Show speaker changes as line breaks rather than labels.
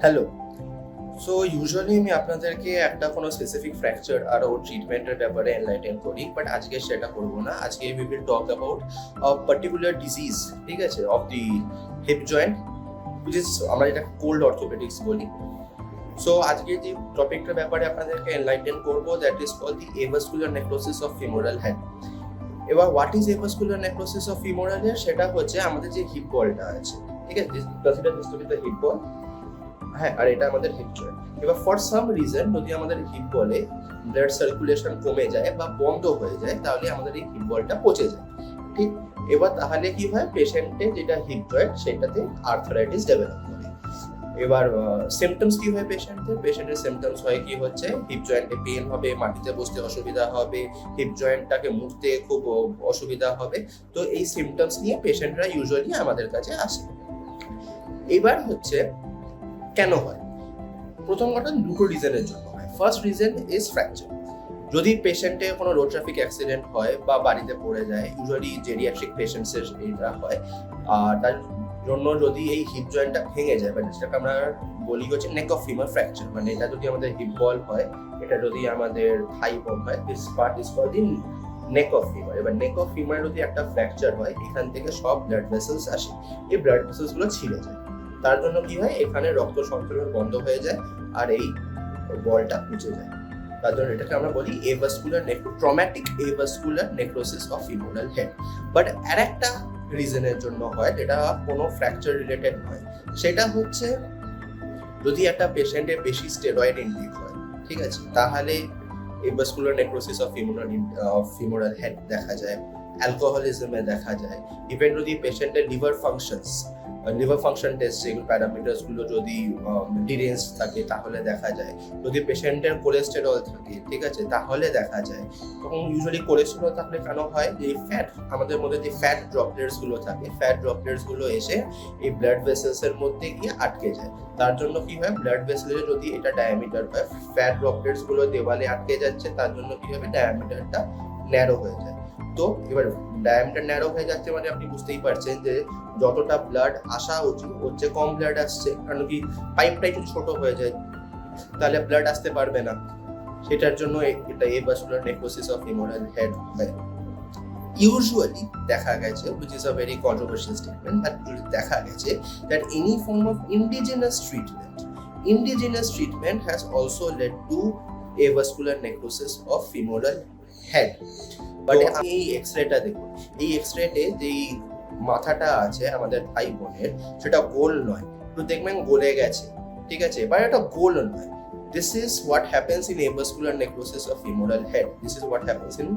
Hello. So usually আমি আপনাদেরকে একটা কোনো স্পেসিফিক ফ্র্যাকচার আর ওর ট্রিটমেন্টের ব্যাপারে এনলাইটেন করি, বাট আজকে সেটা করব না। আজকে we will talk about particular disease, ঠিক আছে, of the hip joint, which is আমরা যেটা কোল্ড অর্থোপেডিক্স বলি। সো আজকে যে টপিকটার ব্যাপারে আপনাদেরকে এনলাইটেন করবো, that is called the avascular necrosis of femoral head. এবার what is avascular necrosis of femoral head, সেটা হচ্ছে আমাদের যে হিপ বলটা আছে, ঠিক আছে, consider this to be the hip ball. হ্যাঁ, আর এটা আমাদের হিপ জয়েন্ট। এবার ফর সাম রিজন যদি আমাদের হিপ বলে ব্লাড সার্কুলেশন কমে যায় বা বন্ধ হয়ে যায়, তাহলে আমাদের এই হিপ বলটা পচে যায়, ঠিক। এবার তাহলে কি হয়, পেশেন্টের যেটা হিপ জয়েন্ট সেটাতে আর্থারাইটিস ডেভেলপ করে। এবার সিমটমস কি হয় পেশেন্টের সিমটমস হয় কি হচ্ছে, হিপ জয়েন্টে পেন হবে, মাটিতে বসতে অসুবিধা হবে, হিপ জয়েন্টটাকে মুড়তে খুব অসুবিধা হবে। তো এই সিমটমস নিয়ে পেশেন্টরা ইউজুয়ালি আমাদের কাছে আসে। এবার হচ্ছে কেন হয়, প্রথম কথা দুটো রিজনের জন্য হয়। First reason is fracture. যদি পেশেন্টের কোনো রোড ট্রাফিক অ্যাক্সিডেন্ট হয় বা বাড়িতে পড়ে যায়, ইউজুয়ালি জেরিয়াট্রিক পেশেন্টসের এটা হয়, আর তার জন্য যদি এই হিপ জয়েন্টটা ভেঙে যায়, বা যেটাকে আমরা বলি হচ্ছে নেক অফ ফিমার ফ্র্যাকচার, মানে এটা যদি আমাদের হিপ বল হয়, এটা যদি আমাদের থাই বল হয়, this part is called the neck of femur. এবার নেক অফ ফিমার যদি একটা ফ্র্যাকচার হয়, এখান থেকে সব ব্লাড ভেসেলস আসে, এই ব্লাড ভেসেলস গুলো ছিঁড়ে যায়। তার জন্য কি হয়, এখানে রক্ত সঞ্চালন বন্ধ হয়ে যায় আর এই বলটা মুছে যায়। তার জন্য এটাকে আমরা বলি traumatic avascular necrosis of femoral head. But আর একটা রিজনের জন্য হয়, যেটা কোনো ফ্র্যাকচার রিলেটেড নয়। সেটা হচ্ছে যদি একটা পেশেন্টের বেশি স্টেরয়েড ইনটেক হয়, ঠিক আছে, তাহলে avascular necrosis of femoral head দেখা যায়, অ্যালকোহলিজমে দেখা যায়। ইভেন যদি পেশেন্টের লিভার ফাংশন টেস্ট, যেগুলো প্যারামিটার্স গুলো যদি ডিরেঞ্জ থাকে তাহলে দেখা যায়। যদি পেশেন্টের কোলেস্টেরল থাকে, ঠিক আছে, তাহলে দেখা যায়। তখন ইউজুয়ালি কোলেস্টেরল থাকলে কেন হয়, যে ফ্যাট, আমাদের মধ্যে যে ফ্যাট ড্রপলেটস গুলো থাকে, ফ্যাট ড্রপলেটস গুলো এসে এই ব্লাড ভেসেলস এর মধ্যে গিয়ে আটকে যায়। তার জন্য কি হয়, ব্লাড ভেসেলের যদি এটা ডায়ামিটার হয়, ফ্যাট ড্রপলেটস গুলো দেওয়ালে আটকে যাচ্ছে, তার জন্য কি হবে, ডায়ামিটারটা ন্যারো হয়ে যায়। তো এবার ডায়ামিটার ন্যারো হয়ে যাচ্ছে মানে আপনি বুঝতেই পারছেন যে যতটা ব্লাড আসা উচিত হচ্ছে কম ব্লাড আসছে, কারণ কি পাইপটা একটু ছোট হয়ে যায়, তাহলে ব্লাড আসতে পারবে না। সেটার জন্য এটা avascular necrosis of femoral head হয়। ইউজুয়ালি দেখা গেছে, which is a very controversial statement, but দেখা গেছে that any form of indigenous treatment has also led to avascular necrosis of femoral head. But এই এক্সরেটা দেখুন, এই এক্সরেতে যেই মাথাটা আছে আমাদের থাই বোনের, সেটা গোল নয়, একটু দেখবেন গলে গেছে, ঠিক আছে, বাট এটা গোল নয়। This is what happens in avascular necrosis of femoral head. This is what happens in